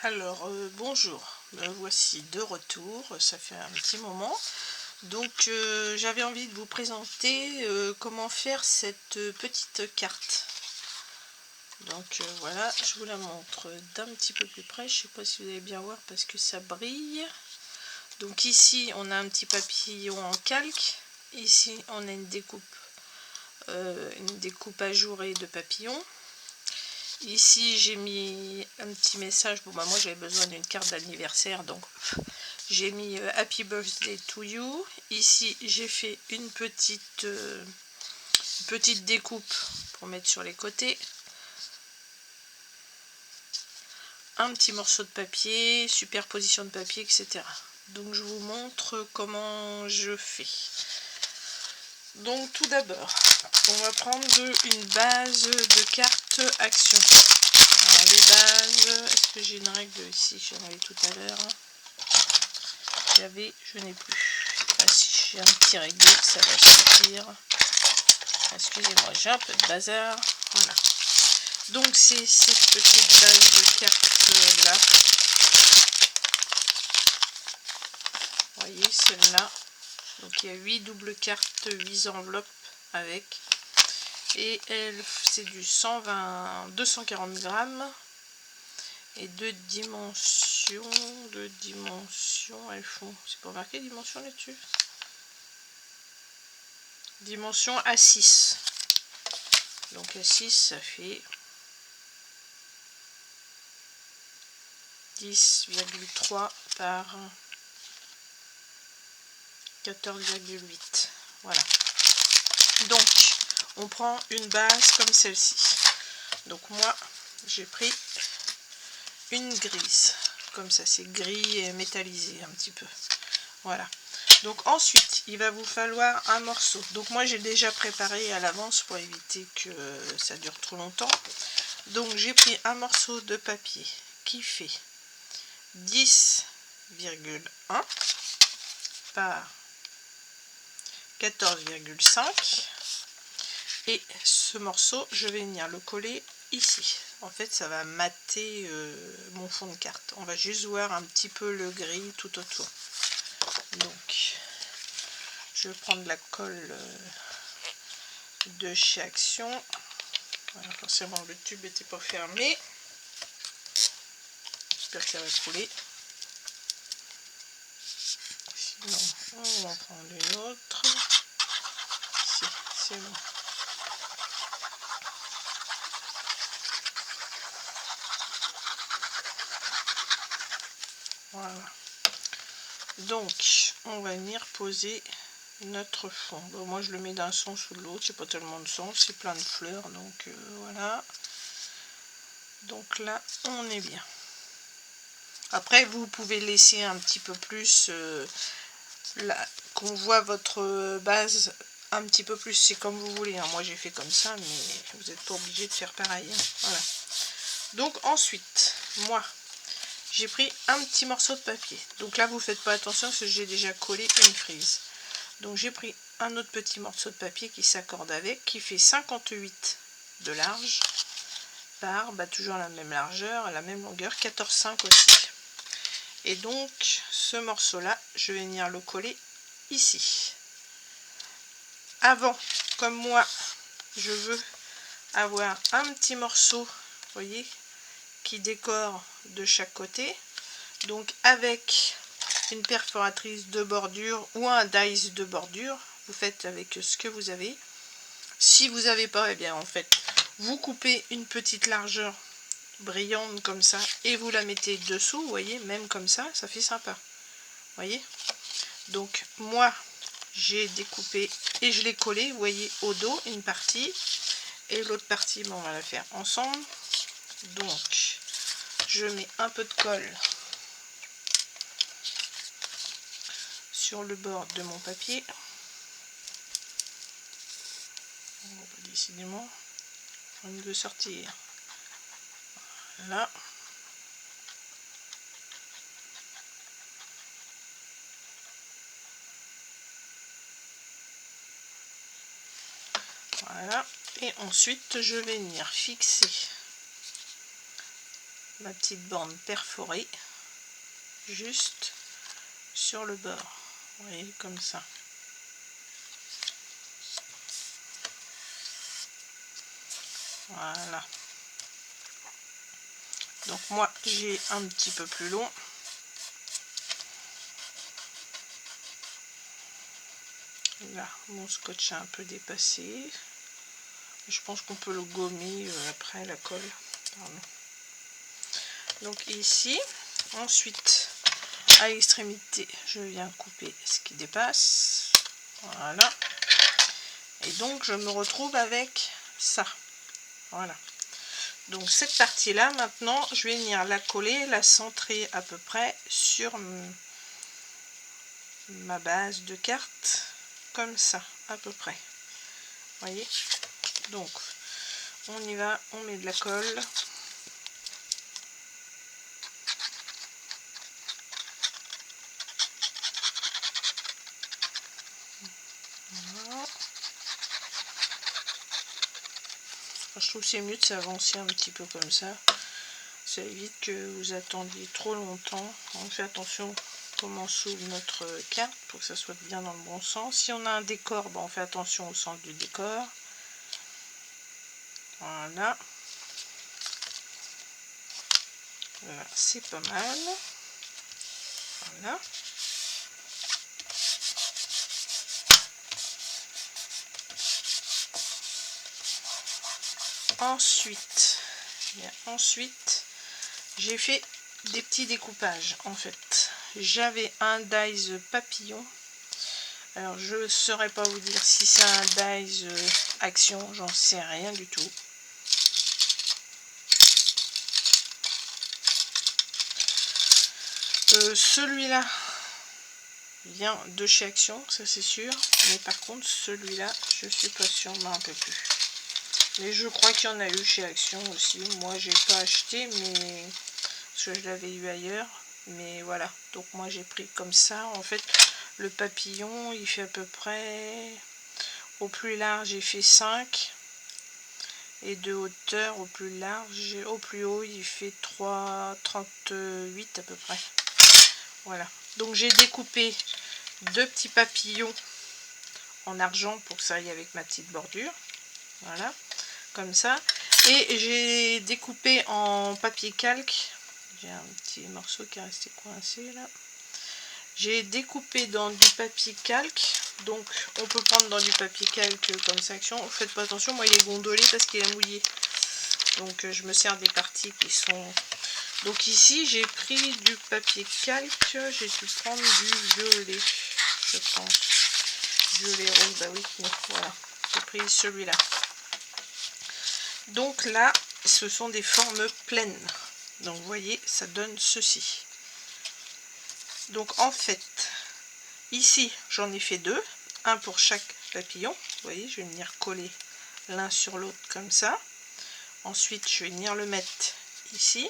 Alors, bonjour, me voici de retour, ça fait un petit moment. Donc, j'avais envie de vous présenter comment faire cette petite carte. Donc, voilà, je vous la montre d'un petit peu plus près. Je ne sais pas si vous allez bien voir parce que ça brille. Donc ici, on a un petit papillon en calque. Ici, on a une découpe ajourée de papillons. Ici j'ai mis un petit message, bon bah moi j'avais besoin d'une carte d'anniversaire, donc j'ai mis Happy Birthday to you. Ici j'ai fait une petite découpe pour mettre sur les côtés. Un petit morceau de papier, superposition de papier, etc. Donc je vous montre comment je fais. Donc tout d'abord, on va prendre une base de carte action. Alors les bases, est-ce que j'ai une règle ici? J'en avais tout à l'heure. Je n'ai plus. Ah, si j'ai un petit règle, ça va suffire. Excusez-moi, j'ai un peu de bazar. Voilà. Donc c'est cette petite base de carte là. Vous voyez celle-là. Donc il y a 8 doubles cartes, 8 enveloppes avec. Et c'est du 240 grammes. Et deux dimensions, elles font, c'est pas marqué dimension là-dessus, dimension A6, donc A6 ça fait 10,3 par 14,8, voilà. Donc on prend une base comme celle-ci. Donc moi j'ai pris une grise, comme ça, c'est gris et métallisé un petit peu. Voilà. Donc ensuite, il va vous falloir un morceau. Donc moi, j'ai déjà préparé à l'avance pour éviter que ça dure trop longtemps. Donc j'ai pris un morceau de papier qui fait 10,1 par 14,5. Et ce morceau, je vais venir le coller ici. En fait, ça va mater mon fond de carte. On va juste voir un petit peu le gris tout autour. Donc, je vais prendre la colle de chez Action. Voilà, forcément, le tube n'était pas fermé. J'espère que ça va couler. Sinon, on va en prendre une autre. Si, c'est bon. Voilà. Donc, on va venir poser notre fond. Bon, moi, je le mets d'un sens sous l'autre. C'est pas tellement de sens, c'est plein de fleurs. Donc, voilà. Donc là, on est bien. Après, vous pouvez laisser un petit peu plus, qu'on voit votre base un petit peu plus. C'est comme vous voulez. Hein. Moi, j'ai fait comme ça, mais vous n'êtes pas obligé de faire pareil. Hein. Voilà. Donc ensuite, moi, j'ai pris un petit morceau de papier. Donc là, vous faites pas attention parce que j'ai déjà collé une frise. Donc j'ai pris un autre petit morceau de papier qui s'accorde avec, qui fait 58 de large par, toujours la même largeur, la même longueur, 14,5 aussi. Et donc ce morceau là, je vais venir le coller ici. Avant, comme moi, je veux avoir un petit morceau, vous voyez, qui décore de chaque côté. Donc avec une perforatrice de bordure ou un dies de bordure, vous faites avec ce que vous avez. Si vous n'avez pas, eh bien en fait, vous coupez une petite largeur brillante comme ça et vous la mettez dessous, vous voyez, même comme ça, ça fait sympa. Vous voyez. Donc moi, j'ai découpé et je l'ai collé, vous voyez, au dos une partie et l'autre partie, on va la faire ensemble. Donc je mets un peu de colle sur le bord de mon papier. Décidément, on veut sortir. Voilà. Voilà. Et ensuite, je vais venir fixer ma petite bande perforée juste sur le bord, vous voyez, comme ça. Voilà. Donc moi j'ai un petit peu plus long. Là, mon scotch a un peu dépassé. Je pense qu'on peut le gommer après la colle. Pardon. Donc ici, ensuite, à l'extrémité, je viens couper ce qui dépasse. Voilà. Et donc, je me retrouve avec ça. Voilà. Donc, cette partie-là, maintenant, je vais venir la coller, la centrer à peu près sur ma base de carte. Comme ça, à peu près. Vous voyez? Donc, on y va, on met de la colle. Voilà. Je trouve que c'est mieux de s'avancer un petit peu comme ça. Ça évite que vous attendiez trop longtemps. On fait attention comment s'ouvre notre carte pour que ça soit bien dans le bon sens. Si on a un décor, on fait attention au centre du décor. Voilà. Voilà, c'est pas mal. Voilà. Ensuite, j'ai fait des petits découpages en fait. J'avais un dies papillon. Alors je ne saurais pas vous dire si c'est un dies action, j'en sais rien du tout. Celui-là vient de chez Action, ça c'est sûr. Mais par contre celui-là, je suis pas sûre, je m'en rappelle plus. Mais je crois qu'il y en a eu chez Action aussi. Moi j'ai pas acheté, mais parce que je l'avais eu ailleurs. Mais voilà, donc moi j'ai pris comme ça. En fait, le papillon, il fait à peu près, au plus large, j'ai fait 5. Et de hauteur au plus large, au plus haut, il fait 3,38 à peu près. Voilà. Donc j'ai découpé 2 petits papillons en argent pour que ça aille avec ma petite bordure. Voilà, comme ça. Et j'ai découpé en papier calque. J'ai un petit morceau qui est resté coincé là. J'ai découpé dans du papier calque. Donc on peut prendre dans du papier calque comme ça Action. Faites pas attention, moi il est gondolé parce qu'il est mouillé. Donc je me sers des parties qui sont... Donc ici j'ai pris du papier calque. J'ai dû prendre du violet, je pense. Violet rose, bah oui, mais voilà. J'ai pris celui-là. Donc là, ce sont des formes pleines. Donc vous voyez, ça donne ceci. Donc en fait, ici j'en ai fait 2, un pour chaque papillon. Vous voyez, je vais venir coller l'un sur l'autre comme ça. Ensuite, je vais venir le mettre ici.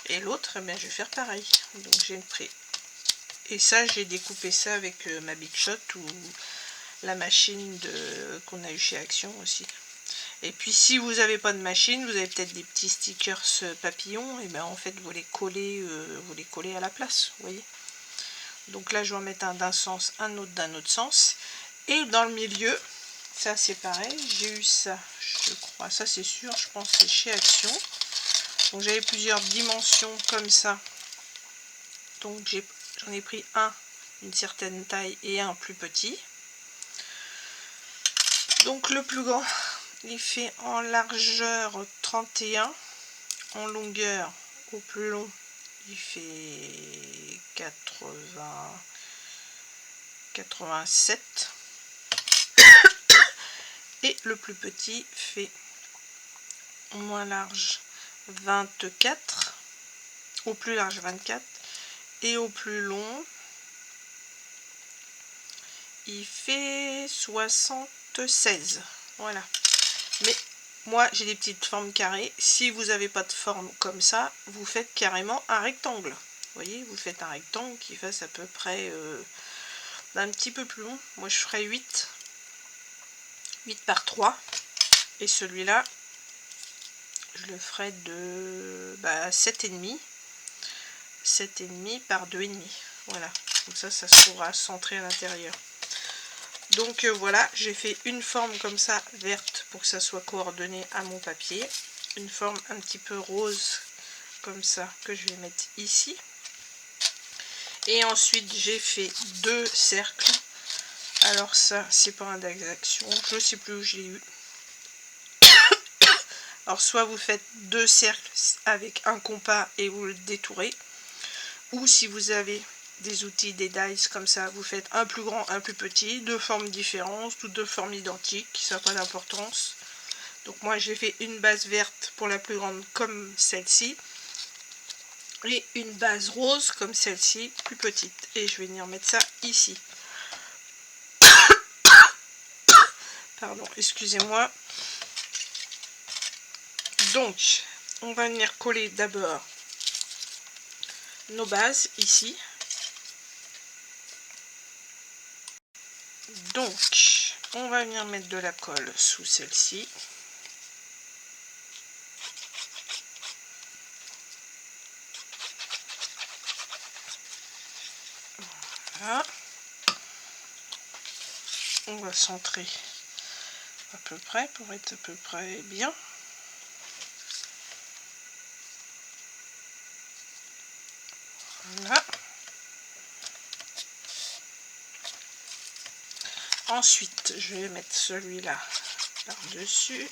Et l'autre, je vais faire pareil. Donc j'ai pris. Et ça, j'ai découpé ça avec ma Big Shot ou la machine qu'on a eu chez Action aussi. Et puis si vous n'avez pas de machine, vous avez peut-être des petits stickers papillons, et bien en fait vous les collez à la place, vous voyez. Donc là je vais en mettre un d'un sens, un autre d'un autre sens. Et dans le milieu, ça c'est pareil, j'ai eu ça, je crois, ça c'est sûr, je pense que c'est chez Action. Donc j'avais plusieurs dimensions comme ça. Donc j'en ai pris un d'une certaine taille et un plus petit. Donc le plus grand, il fait en largeur 31, en longueur au plus long il fait 87 et le plus petit fait au moins large 24, au plus large 24 et au plus long il fait 76. Voilà. Mais moi j'ai des petites formes carrées. Si vous n'avez pas de forme comme ça, vous faites carrément un rectangle. Vous voyez, vous faites un rectangle qui fasse à peu près un petit peu plus long. Moi je ferai 8 par 3. Et celui-là, je le ferai de 7,5. 7,5 par 2,5. Voilà, comme ça ça se trouvera centré à l'intérieur. Donc voilà, j'ai fait une forme comme ça verte pour que ça soit coordonné à mon papier, une forme un petit peu rose comme ça que je vais mettre ici, et ensuite j'ai fait 2 cercles. Alors ça c'est pas un d'action, je sais plus où je l'ai eu. Alors soit vous faites 2 cercles avec un compas et vous le détourez, ou si vous avez des outils, des dies comme ça, vous faites un plus grand, un plus petit, deux formes différentes, toutes deux formes identiques, ça n'a pas d'importance. Donc moi j'ai fait une base verte pour la plus grande comme celle-ci, et une base rose comme celle-ci, plus petite. Et je vais venir mettre ça ici. Pardon, excusez-moi. Donc, on va venir coller d'abord nos bases ici. Donc, on va venir mettre de la colle sous celle-ci. Voilà. On va centrer à peu près pour être à peu près bien. Voilà. Ensuite, je vais mettre celui-là par-dessus.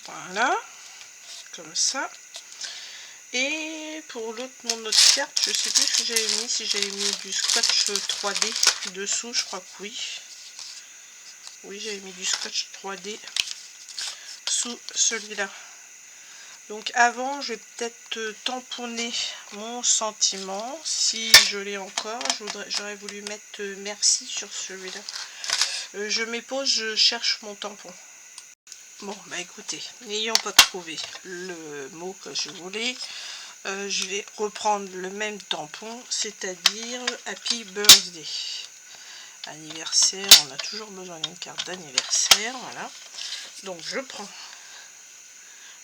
Voilà, comme ça. Et pour l'autre, mon autre carte, je sais plus ce que j'avais mis, si j'avais mis du scotch 3D dessous, je crois que oui. Oui, j'avais mis du scotch 3D sous celui-là. Donc avant, je vais peut-être tamponner mon sentiment, si je l'ai encore. J'aurais voulu mettre merci sur celui-là. Je m'épose, je cherche mon tampon. Bon, bah écoutez, n'ayant pas trouvé le mot que je voulais, je vais reprendre le même tampon, c'est-à-dire Happy Birthday. Anniversaire, on a toujours besoin d'une carte d'anniversaire, voilà. Donc je prends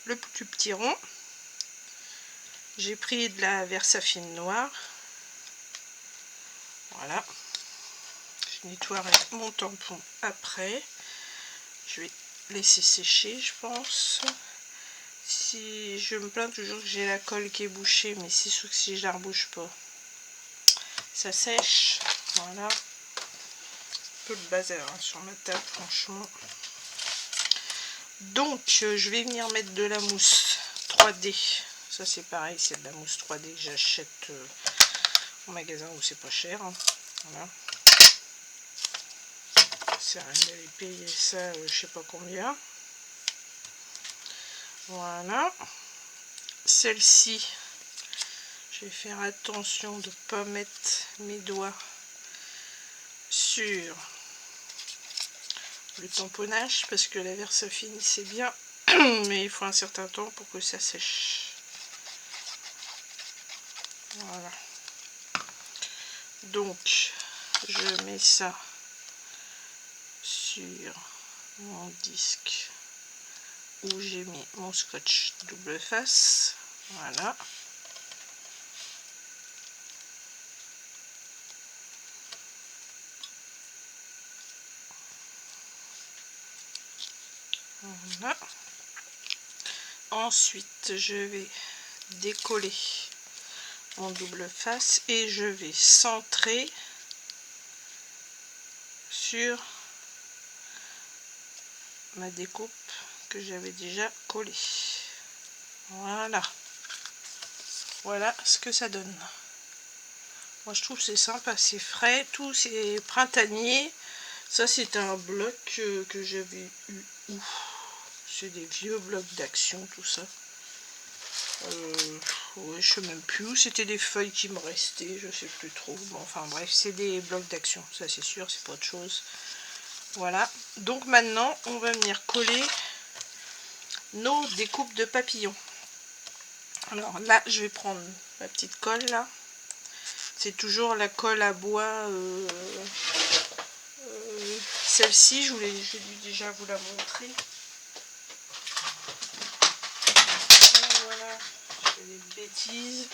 le plus petit rond. J'ai pris de la Versafine noire. Voilà. Je nettoierai mon tampon après. Je vais laisser sécher, je pense. Si je me plains toujours que j'ai la colle qui est bouchée, mais c'est sûr que si je la rebouche pas, ça sèche. Voilà. Un peu le bazar hein, sur ma table, franchement. Donc, je vais venir mettre de la mousse 3D. Ça, c'est pareil, c'est de la mousse 3D que j'achète au magasin où c'est pas cher. Hein. Voilà. C'est rien d'aller payer ça, je sais pas combien. Voilà. Celle-ci, je vais faire attention de ne pas mettre mes doigts sur le tamponnage parce que la Versafine c'est bien, mais il faut un certain temps pour que ça sèche. Voilà. Donc, je mets ça sur mon disque où j'ai mis mon scotch double face. Voilà. Voilà. Ensuite, je vais décoller mon double face et je vais centrer sur ma découpe que j'avais déjà collée. Voilà. Voilà ce que ça donne. Moi je trouve que c'est sympa, c'est frais, tout c'est printanier. Ça c'est un bloc que j'avais eu où? C'est des vieux blocs d'action tout ça. Ouais, je sais même plus où, c'était des feuilles qui me restaient, je sais plus trop. Bon, enfin bref, c'est des blocs d'action, ça c'est sûr, c'est pas autre chose. Voilà, donc maintenant on va venir coller nos découpes de papillons. Alors là, je vais prendre ma petite colle là. C'est toujours la colle à bois. Celle-ci, j'ai dû déjà vous la montrer. Voilà, je fais des bêtises.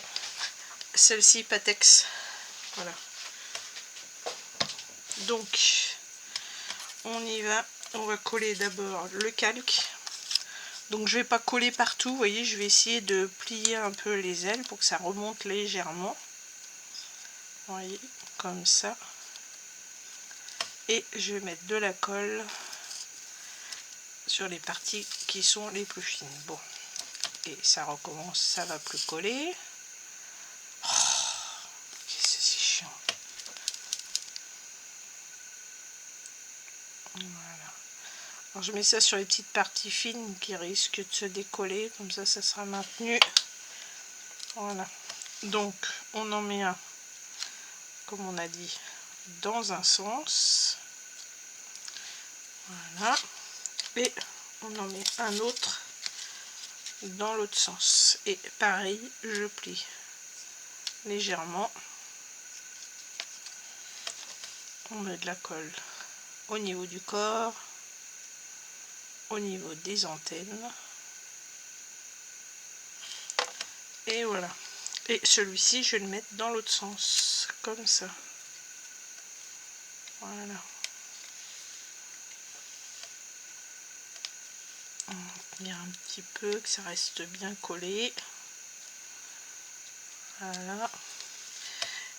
Celle-ci, Patex. Voilà. Donc, on y va. On va coller d'abord le calque. Donc, je vais pas coller partout. Vous voyez, je vais essayer de plier un peu les ailes pour que ça remonte légèrement. Vous voyez, comme ça. Et je vais mettre de la colle sur les parties qui sont les plus fines. Bon, et ça recommence, ça va plus coller. Oh, c'est si chiant. Voilà. Alors je mets ça sur les petites parties fines qui risquent de se décoller, comme ça sera maintenu. Voilà. Donc on en met un, comme on a dit, dans un sens. Voilà. Et on en met un autre dans l'autre sens. Et pareil, je plie légèrement. On met de la colle au niveau du corps, au niveau des antennes. Et voilà. Et celui-ci, je vais le mettre dans l'autre sens, comme ça. Voilà. On va tenir un petit peu, que ça reste bien collé. Voilà.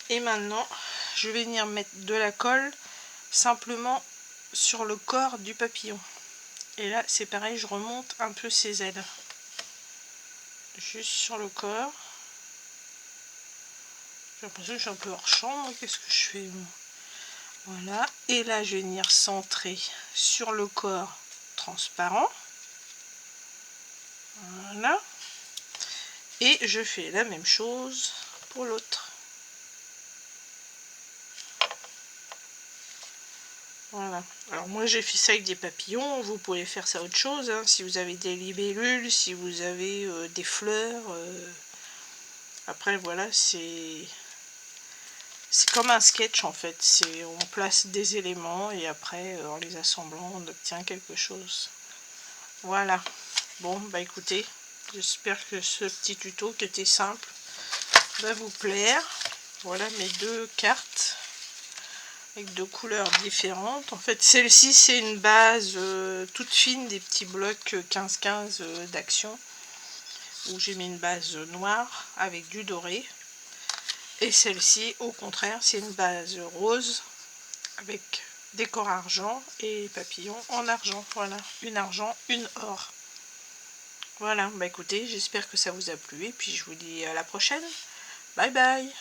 Et maintenant, je vais venir mettre de la colle simplement sur le corps du papillon. Et là, c'est pareil, je remonte un peu ses ailes. Juste sur le corps. J'ai l'impression que je suis un peu hors champ. Qu'est-ce que je fais? Voilà. Et là, je vais venir centrer sur le corps transparent. Voilà. Et je fais la même chose pour l'autre. Voilà. Alors moi j'ai fait ça avec des papillons, vous pouvez faire ça autre chose, hein, si vous avez des libellules, si vous avez des fleurs. Après voilà, c'est comme un sketch en fait, on place des éléments et après en les assemblant on obtient quelque chose. Voilà. Bon bah écoutez, j'espère que ce petit tuto qui était simple va vous plaire. Voilà mes deux cartes avec deux couleurs différentes. En fait celle-ci c'est une base toute fine, des petits blocs 15-15 d'Action, où j'ai mis une base noire avec du doré. Et celle-ci au contraire c'est une base rose avec décor argent et papillons en argent. Voilà, une argent, une or. Voilà, bah écoutez, j'espère que ça vous a plu et puis je vous dis à la prochaine. Bye bye.